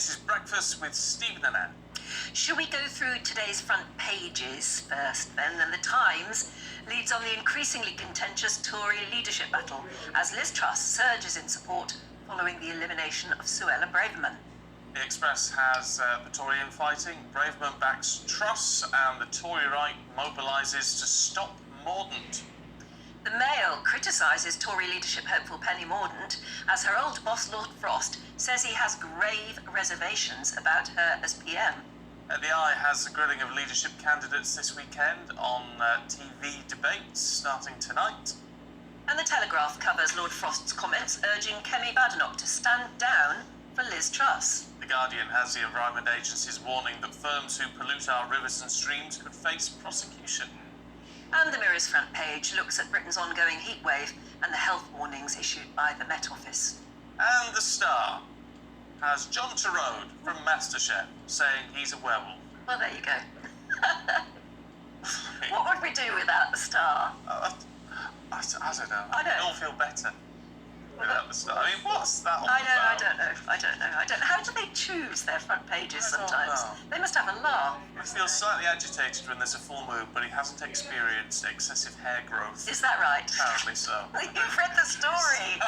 This is Breakfast with Stephen and Anne. Should we go through today's front pages first then? And the Times leads on the increasingly contentious Tory leadership battle as Liz Truss surges in support following the elimination of Suella Braverman. The Express has the Tory infighting. Braverman backs Truss and the Tory right mobilises to stop Mordaunt. The Mail criticises Tory leadership hopeful Penny Mordaunt as her old boss Lord Frost says he has grave reservations about her as PM. The Eye has a grilling of leadership candidates this weekend on TV debates starting tonight. And the Telegraph covers Lord Frost's comments urging Kemi Badenoch to stand down for Liz Truss. The Guardian has the Environment Agency's warning that firms who pollute our rivers and streams could face prosecution. And the Mirror's front page looks at Britain's ongoing heatwave and the health warnings issued by the Met Office. And the Star has John Turode from MasterChef saying he's a werewolf. Well, there you go. What would we do without the Star? I don't know. I know. We all feel better without the Star. I mean, what's that all I about? don't know. How do they choose their front pages I don't sometimes? know. They must have a laugh. He feels slightly agitated when there's a full moon, but he hasn't experienced excessive hair growth. Is that right? Apparently so. You've read the story.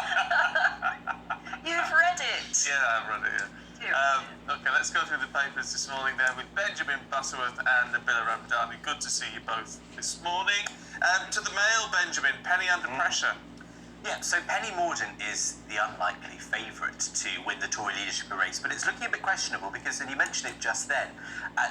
You've read it. Yeah, I've read it, okay, let's go through the papers this morning then with Benjamin Butterworth and Nabila Ramdani. Good to see you both this morning. To the Mail, Benjamin, Penny under pressure. Yeah, so Penny Mordaunt is the unlikely favourite to win the Tory leadership race, but it's looking a bit questionable because, and you mentioned it just then,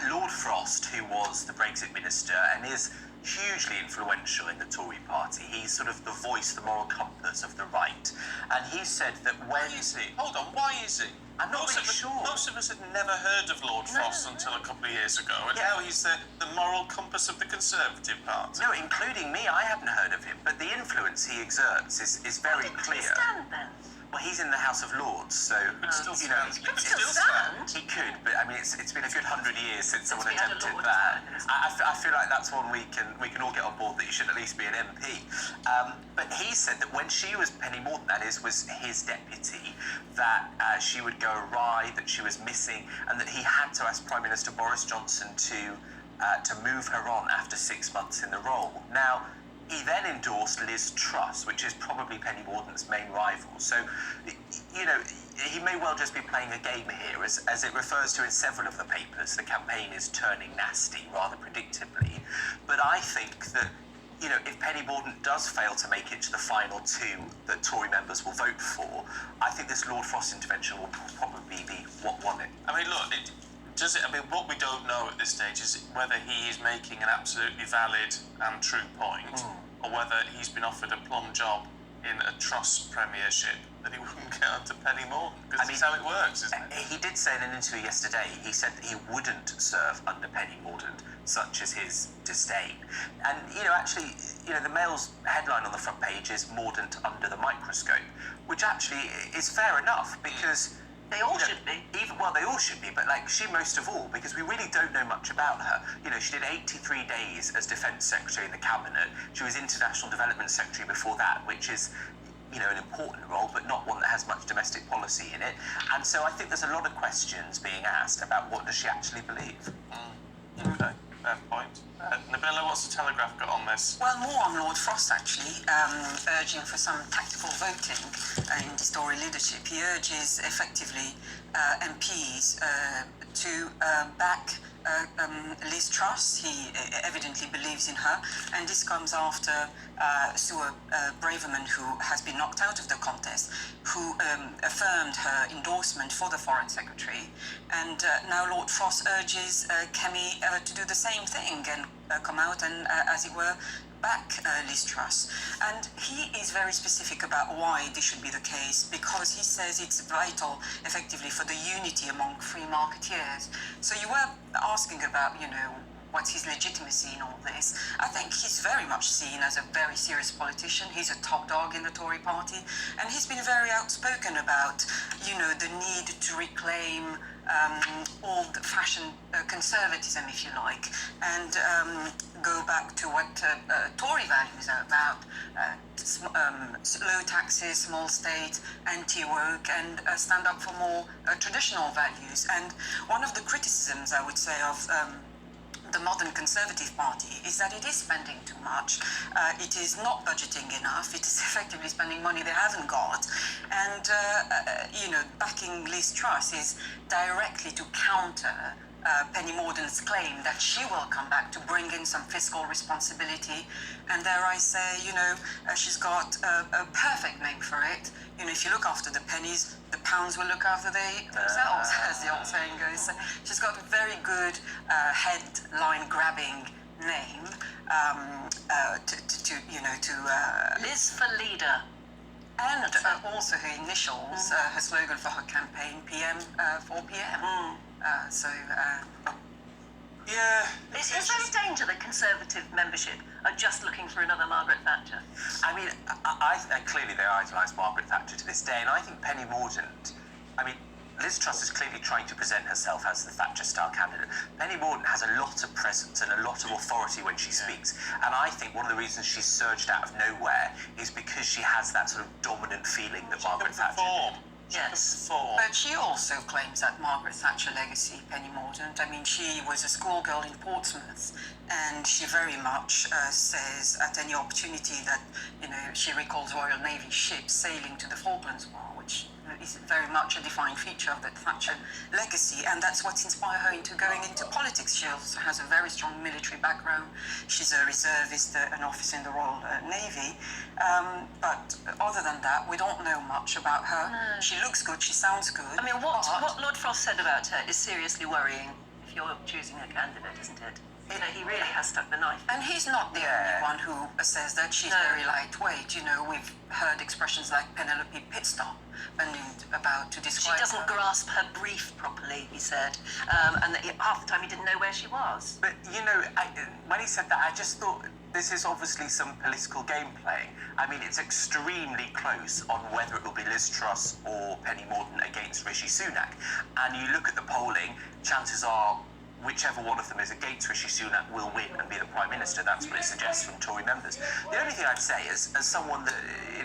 Lord Frost, who was the Brexit minister and is hugely influential in the Tory party, he's sort of the voice, the moral compass of the right, and he said that when... Why is he? Hold on, why is he? I'm not really sure. Most of us had never heard of Lord Frost until a couple of years ago, and Yeah. now he's the moral compass of the Conservative Party. No, including me, I hadn't heard of him, but the influence he exerts is very Could he clear. stand then? Well, he's in the House of Lords, so Could still you know, stand. He could still stand. he could, but I mean, it's been a good 100 years since someone we had a attempted Lord that. Prime Minister. I feel like that's one we can all get on board, that you should at least be an MP. But he said that when she was Penny Mordaunt, that is, was his deputy, that she would go awry, that she was missing, and that he had to ask Prime Minister Boris Johnson to move her on after 6 months in the role. Now, he then endorsed Liz Truss, which is probably Penny Mordaunt's main rival. So, you know, he may well just be playing a game here. As it refers to in several of the papers, the campaign is turning nasty rather predictably. But I think that, you know, if Penny Mordaunt does fail to make it to the final two that Tory members will vote for, I think this Lord Frost intervention will probably be what won it. I mean, look, what we don't know at this stage is whether he is making an absolutely valid and true point, or whether he's been offered a plum job in a Truss premiership that he wouldn't get under Penny Mordaunt, because that's how it works, isn't it? He did say in an interview yesterday, he said that he wouldn't serve under Penny Mordaunt, such as his disdain. And, you know, actually, you know, the Mail's headline on the front page is Mordaunt under the microscope, which actually is fair enough, because... They all should be. Well, they all should be, but like she most of all, because we really don't know much about her. You know, she did 83 days as Defence Secretary in the Cabinet. She was International Development Secretary before that, which is, you know, an important role, but not one that has much domestic policy in it. And so I think there's a lot of questions being asked about what does she actually believe. Okay, fair point. Nabila, what's the Telegraph got on this? Well, more on Lord Frost, actually, urging for some tactical voting in this Tory leadership. He urges, effectively, MPs to back Liz Truss. He evidently believes in her, and this comes after Suella Braverman, who has been knocked out of the contest, who affirmed her endorsement for the Foreign Secretary, and now Lord Frost urges Kemi to do the same thing and come out and, as it were, back Liz Truss. And he is very specific about why this should be the case, because he says it's vital, effectively, for the unity among free marketeers. So you were asking about, you know, what's his legitimacy in all this. I think he's very much seen as a very serious politician. He's a top dog in the Tory party, and he's been very outspoken about, you know, the need to reclaim old-fashioned conservatism, if you like, and go back to what Tory values are about: low taxes, small state, anti-woke, and stand up for more traditional values. And one of the criticisms, I would say, of the modern Conservative Party is that it is spending too much. It is not budgeting enough. It is effectively spending money they haven't got. And, backing Liz Truss is directly to counter Penny Mordaunt's claim that she will come back to bring in some fiscal responsibility. And dare I say, she's got a perfect name for it. If you look after the pennies, the pounds will look after themselves, as the old saying goes. So she's got a very good headline-grabbing name Liz for leader. and also her initials, her slogan for her campaign, PM 4 PM. Yeah. Is there a danger that Conservative membership are just looking for another Margaret Thatcher? I mean, clearly they idolise Margaret Thatcher to this day, and I think Penny Mordaunt, Liz Truss is clearly trying to present herself as the Thatcher-style candidate. Penny Mordaunt has a lot of presence and a lot of authority when she speaks, and I think one of the reasons she's surged out of nowhere is because she has that sort of dominant feeling that Margaret Thatcher did. Yes. But she also claims that Margaret Thatcher legacy, Penny Mordaunt. She was a schoolgirl in Portsmouth, and she very much says at any opportunity that, she recalls Royal Navy ships sailing to the Falklands War, which is very much a defining feature of the Thatcher legacy, and that's what inspired her into going into politics. She also has a very strong military background. She's a reservist, an officer in the Royal Navy. But other than that, we don't know much about her. No. She looks good, she sounds good. What Lord Frost said about her is seriously worrying if you're choosing a candidate, isn't it? He really has stuck the knife. And he's not the only one who says that she's very lightweight. We've heard expressions like Penelope Pitstop and about to describe She doesn't her. grasp her brief properly, he said, and that half the time he didn't know where she was. But, when he said that, I just thought this is obviously some political game playing. It's extremely close on whether it will be Liz Truss or Penny Mordaunt against Rishi Sunak. And you look at the polling, chances are whichever one of them is against Rishi Sunak will win and be the Prime Minister. That's what it suggests from Tory members. The only thing I'd say is, as someone that,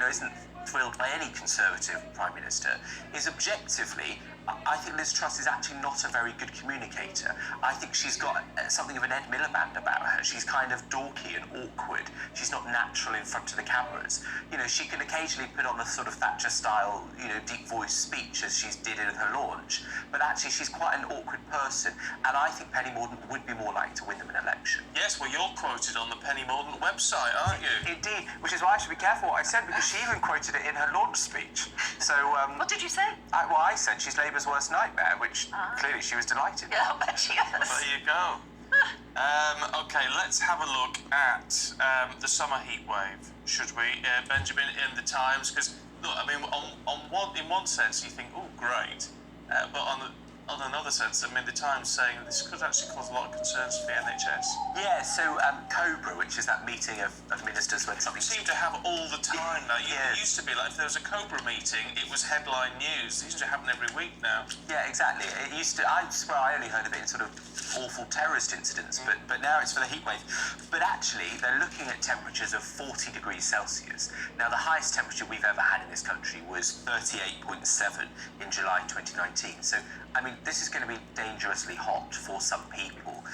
isn't thrilled by any Conservative Prime Minister, is objectively, I think Liz Truss is actually not a very good communicator. I think she's got something of an Ed Miliband about her. She's kind of dorky and awkward. She's not natural in front of the cameras. She can occasionally put on a sort of Thatcher-style, deep voice speech as she did in her launch, but actually she's quite an awkward person, and I think Penny Mordaunt would be more likely to win them an election. Yes, well, you're quoted on the Penny Mordaunt website, aren't you? Indeed, which is why I should be careful what I said, because she even quoted it in her launch speech. So, What did you say? I said she's Labour's worst nightmare, which clearly she was delighted. Yeah, I bet she is. There you go. Okay, let's have a look at the summer heat wave, should we, Benjamin, in the Times? Because, look, in one sense you think, oh, great, but on another sense, the Times saying that this could actually cause a lot of concerns for the NHS. Yeah, so COBRA, which is that meeting of ministers when something... Seem to have all the time now. It used to be like if there was a COBRA meeting, it was headline news. It used to happen every week now. Yeah, exactly. It used to... I swear I only heard of it in sort of awful terrorist incidents, but now it's for the heat wave. But actually, they're looking at temperatures of 40 degrees Celsius. Now, the highest temperature we've ever had in this country was 38.7 in July 2019. So, this is going to be dangerously hot for some people.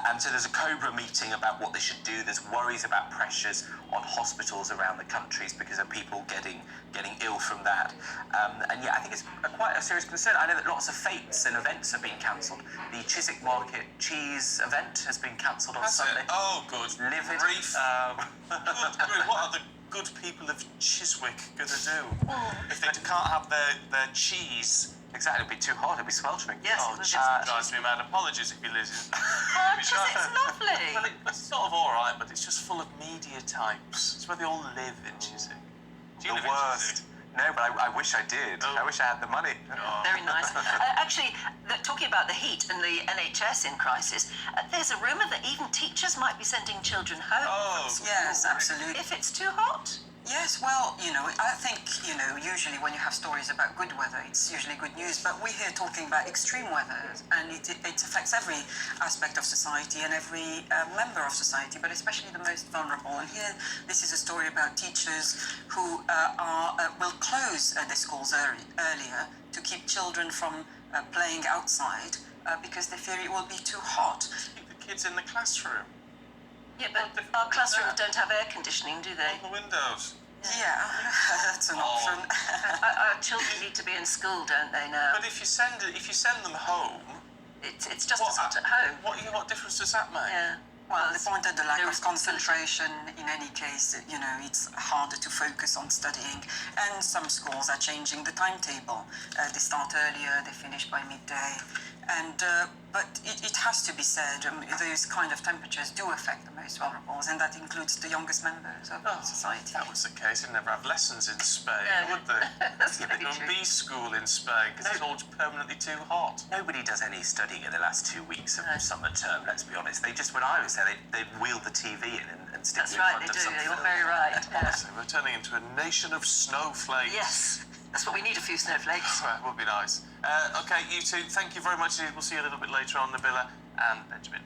And so there's a COBRA meeting about what they should do. There's worries about pressures on hospitals around the countries because of people getting ill from that. And yeah, I think it's quite a serious concern. I know that lots of fetes and events have been cancelled. The Chiswick Market cheese event has been cancelled on Sunday. Oh, good. Livid. Grief. Good grief. What are the good people of Chiswick going to do if they can't have their cheese? Exactly, it'd be too hot, it'd be sweltering. Yes, Oh, it was drives me mad. Apologies if you listen. Chiswick's lovely. Well, it's sort of all right, but it's just full of media types. It's where they all live in Chiswick. Do you live in worst. Chiswick? No, but I wish I did. Oh. I wish I had the money. Oh. Very nice. Actually, talking about the heat and the NHS in crisis, there's a rumour that even teachers might be sending children home. Oh, Yes, absolutely. If it's too hot. Yes, well, I think, usually when you have stories about good weather, it's usually good news, but we're here talking about extreme weather, and it affects every aspect of society and every member of society, but especially the most vulnerable. And here, this is a story about teachers who will close their schools earlier to keep children from playing outside because they fear it will be too hot. Keep the kids in the classroom. Yeah, but our classrooms don't have air conditioning, do they? Open the windows. Yeah, that's an option. Our children need to be in school, don't they, now? But if you send them home, It's just as hot at home. What difference does that make? Yeah. Well, they pointed the lack There of is concentration. In any case, it's harder to focus on studying. And some schools are changing the timetable. They start earlier, they finish by midday. And but it has to be said, those kind of temperatures do affect the most vulnerable, and that includes the youngest members of society. If that was the case, they'd never have lessons in Spain, No. would they? That's There very would true. be school in Spain because it's all permanently too hot. Nobody does any studying in the last 2 weeks of summer term, let's be honest. They just, when I was there, they'd wheel the TV in and stick That's you in right, front they of do. something. You're very right. Yeah. Honestly, we're turning into a nation of snowflakes. Yes, that's what we need, a few snowflakes. Right, would be nice. Okay, you two, thank you very much. We'll see you a little bit later on, Nabila and Benjamin.